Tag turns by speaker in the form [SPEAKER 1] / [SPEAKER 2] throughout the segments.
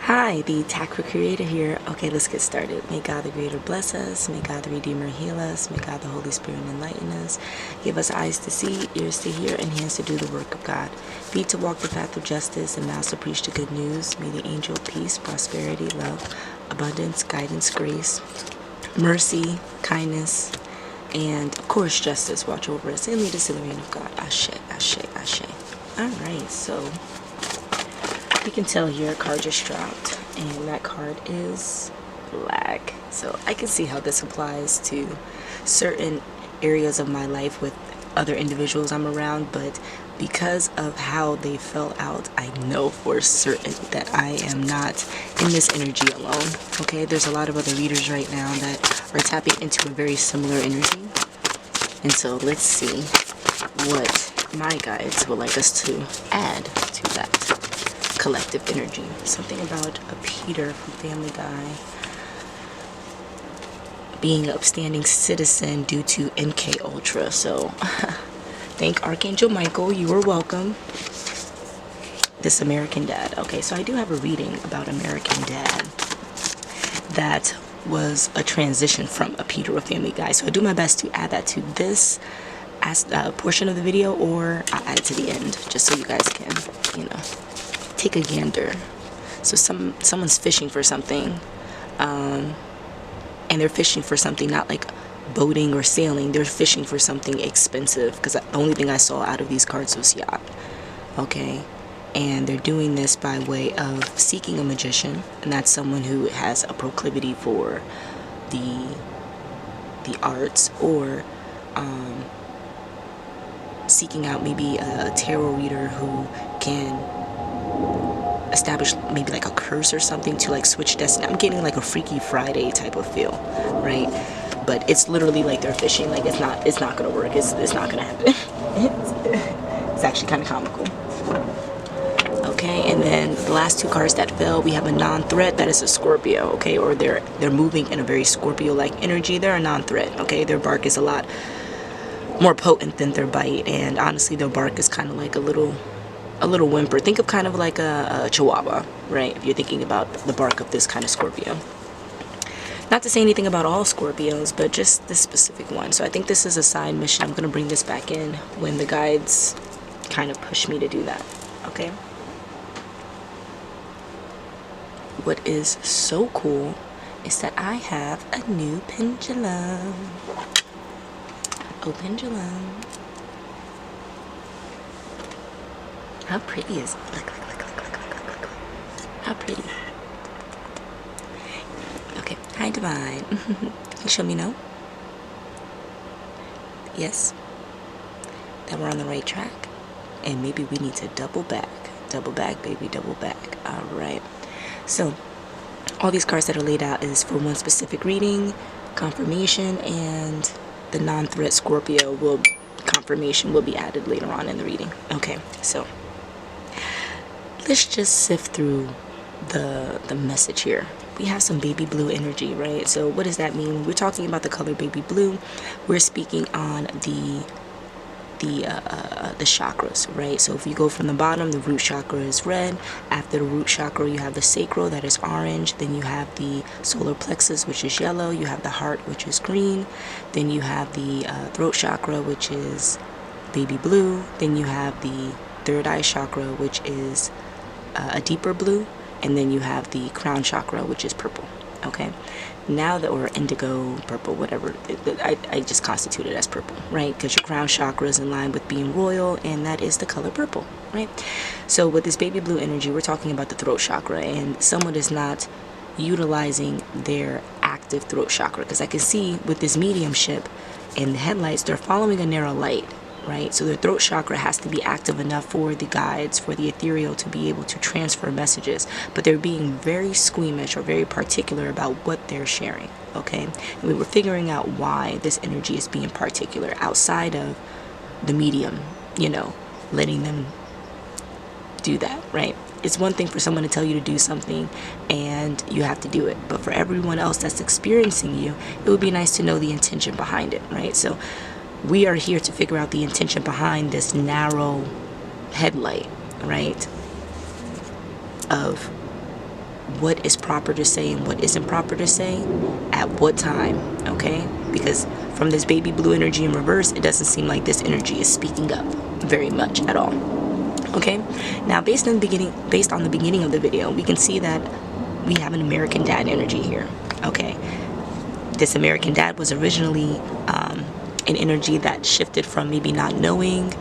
[SPEAKER 1] Hi, the TAKful Creator here. Okay, let's get started. May God the Creator bless us. May God the Redeemer heal us. May God the Holy Spirit enlighten us. Give us eyes to see, ears to hear, and hands to do the work of God. Feet to walk the path of justice, and mouths to preach the good news. May the angel peace, prosperity, love, abundance, guidance, grace, mercy, kindness, and of course justice watch over us and lead us in the reign of God. Ashe, ashe, ashe. Alright, so you can tell here a card just dropped, and that card is black. So I can see how this applies to certain areas of my life with other individuals I'm around, but because of how they fell out, I know for certain that I am not in this energy alone. Okay, there's a lot of other readers right now that are tapping into a very similar energy, and so let's see what my guides would like us to add to that collective energy. Something about a Peter from Family Guy being an upstanding citizen due to MK Ultra. So thank Archangel Michael, you are welcome. This American Dad. Okay, so I do have a reading about American Dad that was a transition from a Peter of Family Guy. So I do my best to add that to this portion of the video, or I'll add it to the end just so you guys can, take a gander. So someone's fishing for something, and they're fishing for something not like boating or sailing. They're fishing for something expensive, because the only thing I saw out of these cards was yacht. Okay, and they're doing this by way of seeking a magician, and that's someone who has a proclivity for the arts, or seeking out maybe a tarot reader who can establish maybe like a curse or something to like switch destiny. I'm getting like a Freaky Friday type of feel, right? But it's literally like they're fishing. Like it's not gonna work. It's not gonna happen. It's actually kind of comical. Okay, and then the last two cards that fell, we have a non-threat. That is a Scorpio. Okay, or they're moving in a very Scorpio-like energy. They're a non-threat. Okay, their bark is a lot more potent than their bite, and honestly their bark is kind of like a little whimper. Think of kind of like a chihuahua, right? If you're thinking about the bark of this kind of Scorpio. Not to say anything about all Scorpios, but just this specific one. So I think this is a side mission. I'm going to bring this back in when the guides kind of push me to do that. Okay? What is so cool is that I have a new pendulum. Oh, pendulum. How pretty is it? Look. How pretty. Okay. Hi, Divine. Can you show me no? Yes. That we're on the right track. And maybe we need to double back. Double back, baby. Double back. Alright. So, all these cards that are laid out is for one specific reading, confirmation, and the non-threat Scorpio confirmation will be added later on in the reading. Okay, so let's just sift through the message here. We have some baby blue energy, right? So what does that mean? When we're talking about the color baby blue, we're speaking on the chakras, right? So if you go from the bottom, the root chakra is red. After the root chakra, you have the sacral, that is orange. Then you have the solar plexus, which is yellow. You have the heart, which is green. Then you have the throat chakra, which is baby blue. Then you have the third eye chakra, which is a deeper blue. And then you have the crown chakra, which is purple. Okay, now that we're indigo, purple, whatever, I just constitute it as purple, right? Because your crown chakra is in line with being royal, and that is the color purple, right? So with this baby blue energy, we're talking about the throat chakra, and someone is not utilizing their active throat chakra, because I can see with this mediumship and the headlights, they're following a narrow light, right? So their throat chakra has to be active enough for the guides, for the ethereal to be able to transfer messages, but they're being very squeamish or very particular about what they're sharing. Okay, and we were figuring out why this energy is being particular outside of the medium, letting them do that, right? It's one thing for someone to tell you to do something and you have to do it, but for everyone else that's experiencing you, it would be nice to know the intention behind it, right? So we are here to figure out the intention behind this narrow headlight, right? Of what is proper to say and what isn't proper to say at what time, okay? Because from this baby blue energy in reverse, it doesn't seem like this energy is speaking up very much at all. Okay, now based on the beginning of the video, we can see that we have an American Dad energy here. Okay, this American Dad was originally an energy that shifted from maybe not knowing,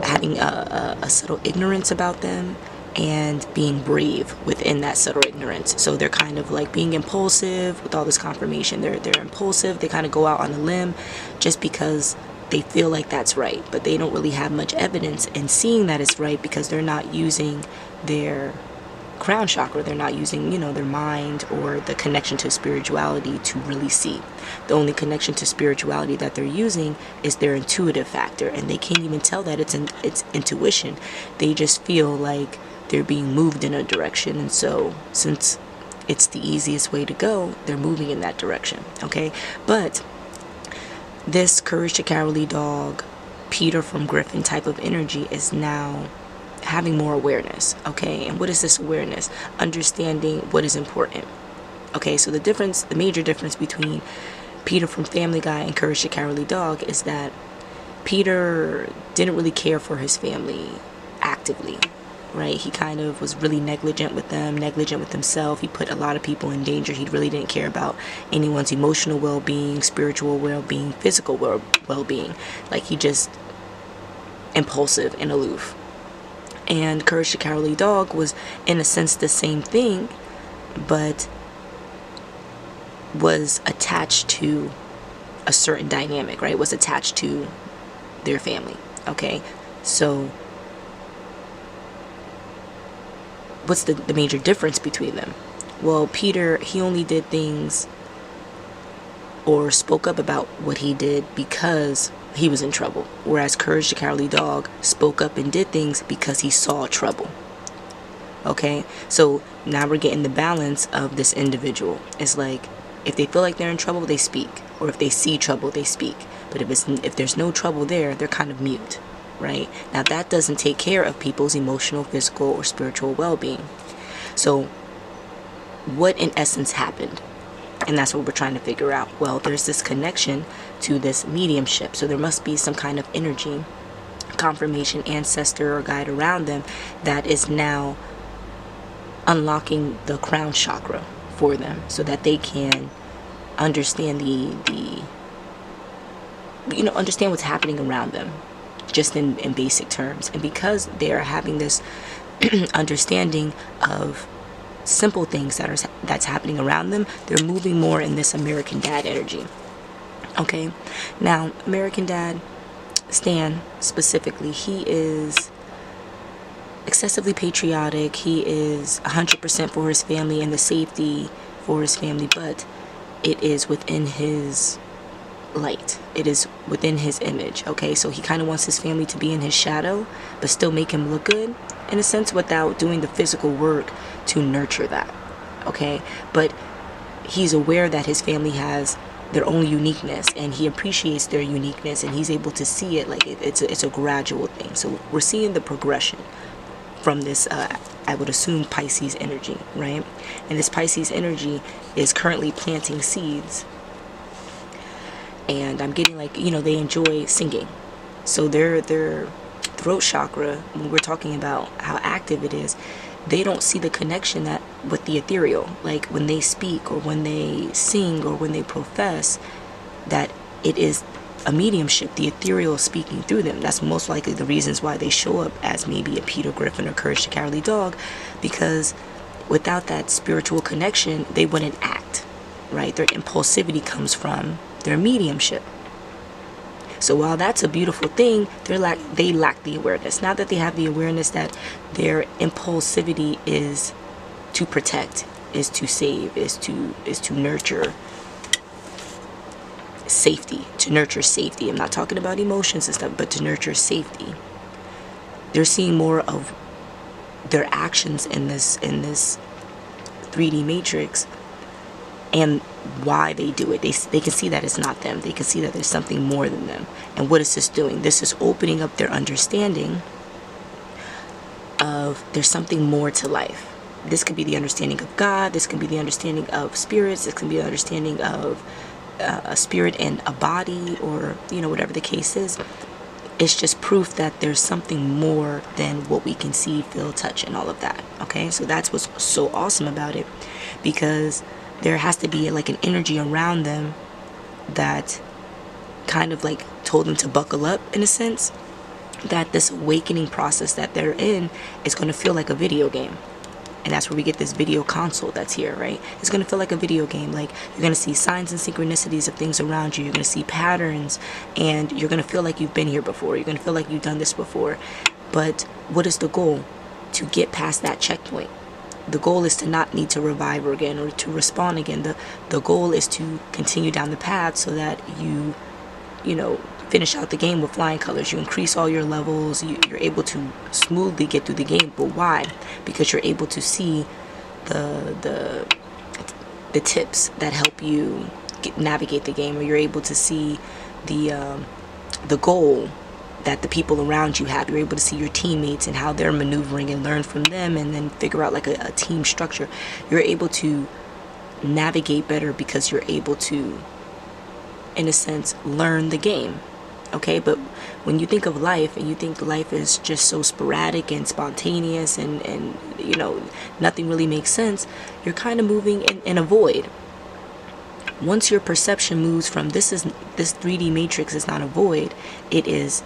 [SPEAKER 1] having a subtle ignorance about them, and being brave within that subtle ignorance. So they're kind of like being impulsive with all this confirmation. They're impulsive. They kind of go out on a limb just because they feel like that's right, but they don't really have much evidence in seeing that it's right, because they're not using their crown chakra. They're not using, you know, their mind or the connection to spirituality to really see. The only connection to spirituality that they're using is their intuitive factor, and they can't even tell that it's intuition. They just feel like they're being moved in a direction, and so since it's the easiest way to go, they're moving in that direction. Okay, but this Courage the Cowardly Dog, Peter from Griffin type of energy is now having more awareness. Okay, and what is this awareness? Understanding what is important. Okay, so the major difference between Peter from Family Guy and Courage the Cowardly Dog is that Peter didn't really care for his family actively, right? He kind of was really negligent with them, negligent with himself. He put a lot of people in danger. He really didn't care about anyone's emotional well-being, spiritual well-being, physical well-being. Like, he just impulsive and aloof. And Courage the Cowardly Dog was, in a sense, the same thing, but was attached to a certain dynamic, right? Was attached to their family. Okay, so what's the major difference between them? Well, Peter, he only did things or spoke up about what he did because he was in trouble, whereas Courage the Cowardly Dog spoke up and did things because he saw trouble. Okay, so now we're getting the balance of this individual. It's like, if they feel like they're in trouble, they speak, or if they see trouble, they speak. But if there's no trouble there, they're kind of mute, right? Now that doesn't take care of people's emotional, physical, or spiritual well-being. So what in essence happened? And that's what we're trying to figure out. Well, there's this connection to this mediumship, so there must be some kind of energy, confirmation, ancestor, or guide around them that is now unlocking the crown chakra for them, so that they can understand understand what's happening around them, just in basic terms. And because they are having this understanding of simple things that's happening around them, they're moving more in this American Dad energy. Okay, now American Dad, Stan specifically, he is excessively patriotic. He is 100% for his family and the safety for his family, but it is within his light. It is within his image. Okay, so he kind of wants his family to be in his shadow, but still make him look good in a sense, without doing the physical work to nurture that. Okay, but he's aware that his family has their own uniqueness, and he appreciates their uniqueness, and he's able to see it like it's a gradual thing. So we're seeing the progression from this I would assume Pisces energy, right? And this Pisces energy is currently planting seeds, and I'm getting like, they enjoy singing. So their throat chakra, when we're talking about how active it is, they don't see the connection that with the ethereal, like when they speak or when they sing or when they profess, that it is a mediumship, the ethereal speaking through them. That's most likely the reasons why they show up as maybe a Peter Griffin or Courage the Cowardly Dog, because without that spiritual connection, they wouldn't act, right? Their impulsivity comes from their mediumship. So while that's a beautiful thing, they lack the awareness. Now that they have the awareness that their impulsivity is to protect, is to save, is to nurture safety, to nurture safety. I'm not talking about emotions and stuff, but to nurture safety. They're seeing more of their actions in this 3D matrix and why they do it. They can see that it's not them. They can see that there's something more than them. And what is this doing? This is opening up their understanding of there's something more to life. This could be the understanding of God. This can be the understanding of spirits. This can be the understanding of a spirit and a body, or, you know, whatever the case is. It's just proof that there's something more than what we can see, feel, touch, and all of that. Okay, so that's what's so awesome about it, because there has to be like an energy around them that kind of like told them to buckle up, in a sense, that this awakening process that they're in is going to feel like a video game. And that's where we get this video console that's here, right? It's going to feel like a video game. Like, you're going to see signs and synchronicities of things around you. You're going to see patterns, and you're going to feel like you've been here before. You're going to feel like you've done this before. But what is the goal? To get past that checkpoint. The goal is to not need to revive again or to respawn again. The goal is to continue down the path so that you know, finish out the game with flying colors. You increase all your levels. You're able to smoothly get through the game. But why? Because you're able to see the tips that help you navigate the game, or you're able to see the goal that the people around you have. You're able to see your teammates and how they're maneuvering and learn from them, and then figure out like a team structure. You're able to navigate better because you're able to, in a sense, learn the game. Okay, but when you think of life and you think life is just so sporadic and spontaneous and you know, nothing really makes sense, you're kind of moving in a void. Once your perception moves from this 3D matrix is not a void, it is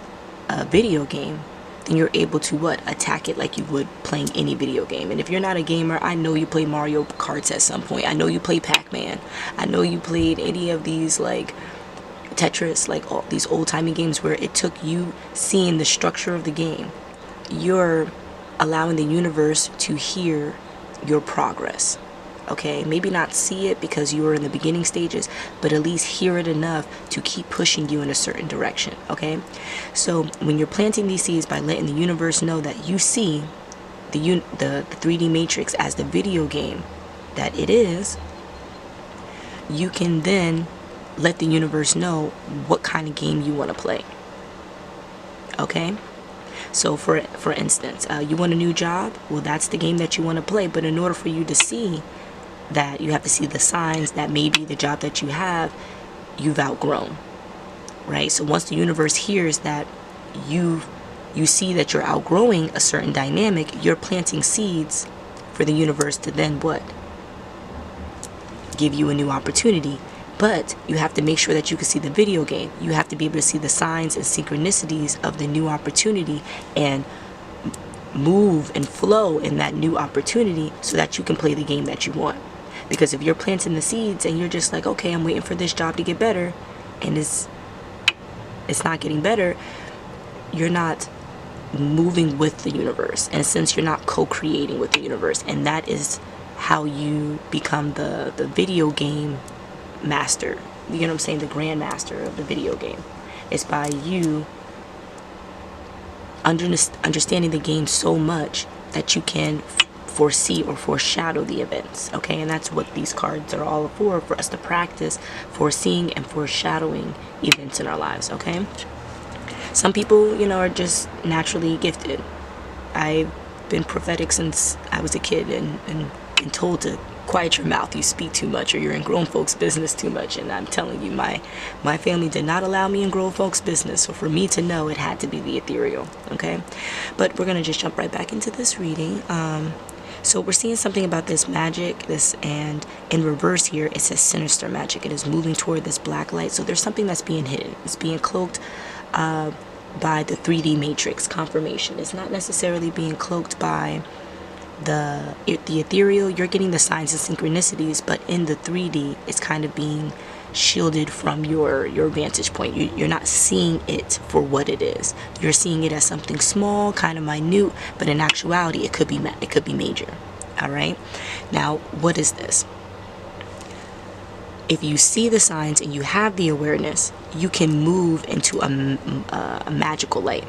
[SPEAKER 1] a video game, then you're able to what? Attack it like you would playing any video game. And if you're not a gamer, I know you play Mario Karts at some point. I know you play Pac-Man. I know you played any of these, like Tetris, like all these old-timey games where it took you seeing the structure of the game. You're allowing the universe to hear your progress. Okay, maybe not see it because you were in the beginning stages, but at least hear it enough to keep pushing you in a certain direction. Okay, so when you're planting these seeds by letting the universe know that you see the 3D matrix as the video game that it is, you can then let the universe know what kind of game you want to play. Okay, so for instance, you want a new job. Well, that's the game that you want to play. But in order for you to see that, you have to see the signs that maybe the job that you have, you've outgrown, right? So once the universe hears that you see that you're outgrowing a certain dynamic, you're planting seeds for the universe to then what? Give you a new opportunity. But you have to make sure that you can see the video game. You have to be able to see the signs and synchronicities of the new opportunity and move and flow in that new opportunity so that you can play the game that you want. Because if you're planting the seeds and you're just like, okay, I'm waiting for this job to get better, and it's not getting better, you're not moving with the universe. And since you're not co-creating with the universe, and that is how you become the video game master, you know what I'm saying, the grandmaster of the video game. It's by you understanding the game so much that you can foresee or foreshadow the events. Okay, and that's what these cards are all for us to practice foreseeing and foreshadowing events in our lives. Okay, some people, you know, are just naturally gifted. I've been prophetic since I was a kid and been told to quiet your mouth, you speak too much, or you're in grown folks business too much. And I'm telling you, my family did not allow me in grown folks business, so for me to know, it had to be the ethereal. Okay, but we're gonna just jump right back into this reading. So we're seeing something about this magic, and in reverse here it says sinister magic. It is moving toward this black light. So there's something that's being hidden. It's being cloaked by the 3D matrix confirmation. It's not necessarily being cloaked by the ethereal. You're getting the signs and synchronicities, but in the 3D it's kind of being shielded from your vantage point. You're not seeing it for what it is. You're seeing it as something small, kind of minute, but in actuality it could be major. All right, now what is this? If you see the signs and you have the awareness, you can move into a magical light.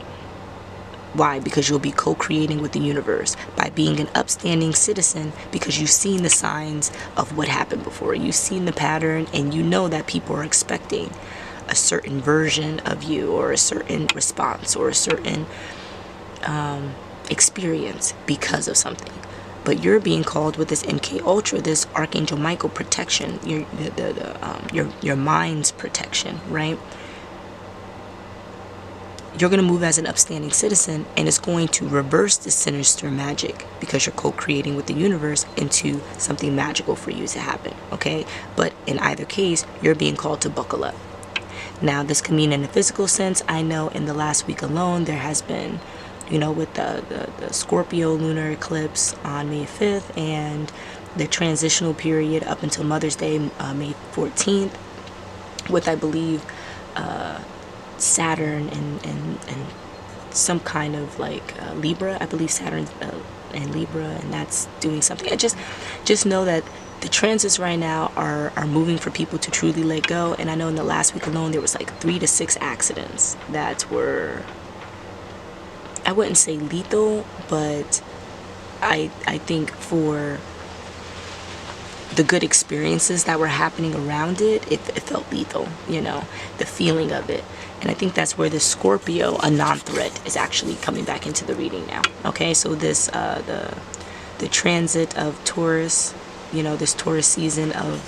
[SPEAKER 1] Why? Because you'll be co-creating with the universe by being an upstanding citizen, because you've seen the signs of what happened before. You've seen the pattern, and you know that people are expecting a certain version of you, or a certain response, or a certain experience because of something. But you're being called with this MK Ultra, this Archangel Michael protection, your mind's protection, right? You're going to move as an upstanding citizen, and it's going to reverse the sinister magic, because you're co-creating with the universe into something magical for you to happen, okay? But in either case, you're being called to buckle up. Now, this can mean in a physical sense. I know in the last week alone, there has been, you know, with the Scorpio lunar eclipse on May 5th and the transitional period up until Mother's Day, May 14th, with, I believe, Saturn and some kind of like Libra. I believe Saturn and Libra, and that's doing something. I just know that the transits right now are moving for people to truly let go. And I know in the last week alone, there was like 3 to 6 accidents that were, I wouldn't say lethal, but I think for the good experiences that were happening around it, it felt lethal, you know, the feeling of it. And I think that's where this Scorpio, a non-threat, is actually coming back into the reading now. Okay, so this the transit of Taurus, you know, this Taurus season of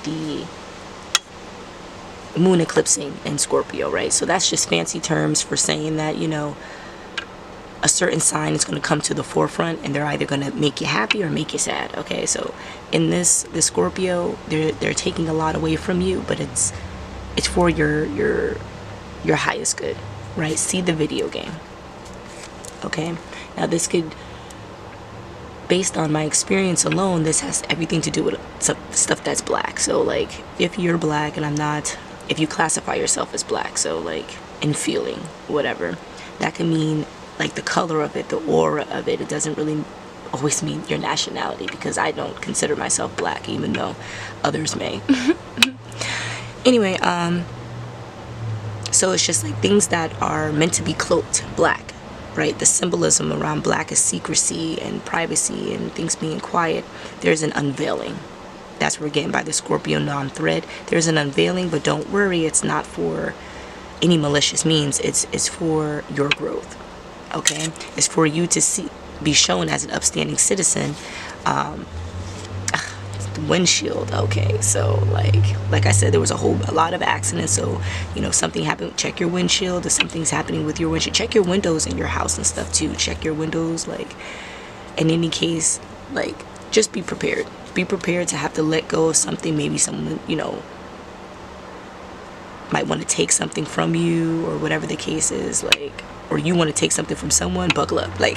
[SPEAKER 1] the moon eclipsing in Scorpio, right? So that's just fancy terms for saying that, you know, a certain sign is going to come to the forefront, and they're either going to make you happy or make you sad. Okay, so in this Scorpio, they're taking a lot away from you, but it's for your highest good, right? See the video game. Okay, now this could, based on my experience alone, this has everything to do with stuff that's black. So like, if you're black, and I'm not, if you classify yourself as black, so like in feeling, whatever, that can mean like the color of it, the aura of it. It doesn't really always mean your nationality, because I don't consider myself black, even though others may. Anyway, so it's just like things that are meant to be cloaked black, right? The symbolism around black is secrecy and privacy and things being quiet. There's an unveiling. That's what we're getting by the Scorpio non-thread. There's an unveiling, but don't worry, it's not for any malicious means. It's for your growth. Okay, it's for you to be shown as an upstanding citizen. Windshield. Okay, so like I said, there was a lot of accidents. So, you know, something happened, check your windshield. If something's happening with your windshield, check your windows in your house and stuff too. Check your windows. Like, in any case, like, just be prepared. Be prepared to have to let go of something. Maybe someone, you know, might want to take something from you, or whatever the case is, like, or you want to take something from someone. Buckle up, like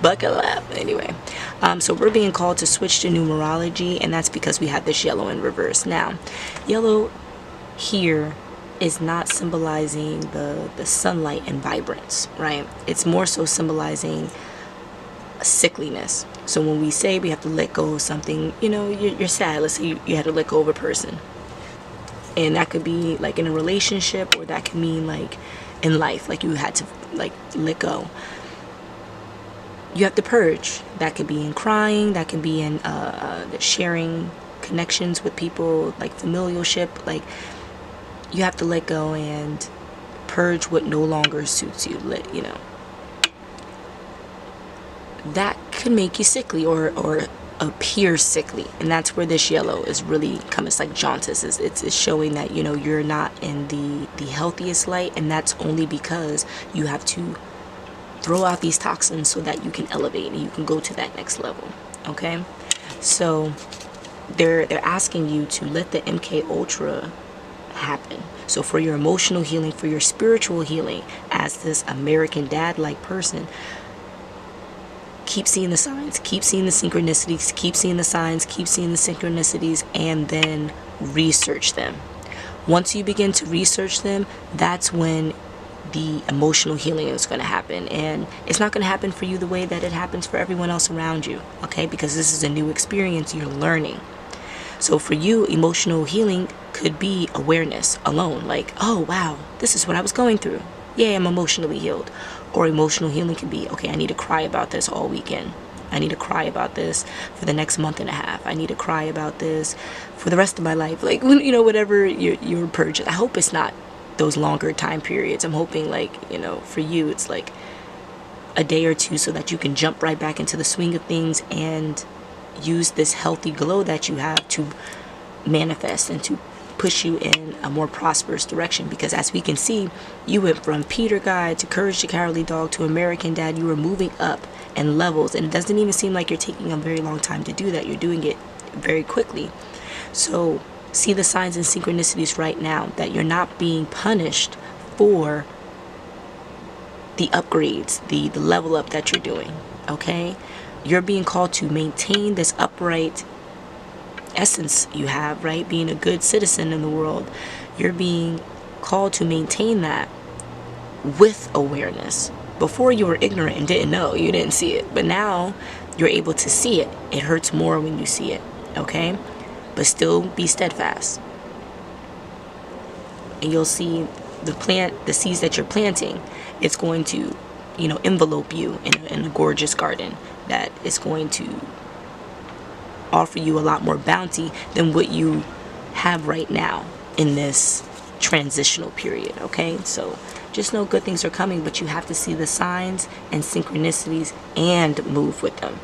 [SPEAKER 1] buckle up. Anyway, so we're being called to switch to numerology, and that's because we have this yellow in reverse. Now, yellow here is not symbolizing the sunlight and vibrance, right? It's more so symbolizing sickliness. So when we say we have to let go of something, you know, you're sad. Let's say you had to let go of a person. And that could be like in a relationship, or that could mean like in life, like you had to like let go. You have to purge. That could be in crying. That can be in sharing connections with people, like familialship. Like, you have to let go and purge what no longer suits you. You know, that could make you sickly or appear sickly, and that's where this yellow is really coming. It's like jaundice. It's showing that, you know, you're not in the healthiest light, and that's only because you have to throw out these toxins so that you can elevate and you can go to that next level. Okay, so they're asking you to let the MK Ultra happen. So for your emotional healing, for your spiritual healing, as this American dad-like person, keep seeing the signs, keep seeing the synchronicities, keep seeing the signs, keep seeing the synchronicities, and then research them. Once you begin to research them, that's when the emotional healing is going to happen. And it's not going to happen for you the way that it happens for everyone else around you, okay? Because this is a new experience you're learning. So for you, emotional healing could be awareness alone. Like, oh, wow, this is what I was going through. Yeah, I'm emotionally healed. Or emotional healing can be, okay, I need to cry about this all weekend. I need to cry about this for the next month and a half. I need to cry about this for the rest of my life. Like, you know, whatever your purge. I hope it's not those longer time periods. I'm hoping, like, you know, for you, it's like a day or two so that you can jump right back into the swing of things and use this healthy glow that you have to manifest and to push you in a more prosperous direction. Because as we can see, you went from Peter Guy to Courage the Cowardly Dog to American Dad. You were moving up in levels, and it doesn't even seem like you're taking a very long time to do that. You're doing it very quickly. So see the signs and synchronicities right now that you're not being punished for the upgrades, the level up that you're doing. Okay, you're being called to maintain this upright essence you have, right? Being a good citizen in the world. You're being called to maintain that with awareness. Before, you were ignorant and didn't know, you didn't see it, but now you're able to see it. It hurts more when you see it, okay? But still be steadfast, and you'll see the seeds that you're planting. It's going to, envelope you in a gorgeous garden that is going to offer you a lot more bounty than what you have right now in this transitional period. Okay, so just know good things are coming, but you have to see the signs and synchronicities and move with them.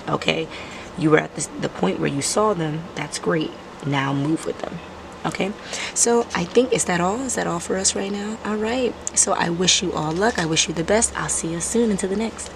[SPEAKER 1] Okay, you were at the point where you saw them. That's great. Now move with them. Okay, so I think, is that all for us right now? All right, so I wish you all luck. I wish you the best. I'll see you soon. Until the next.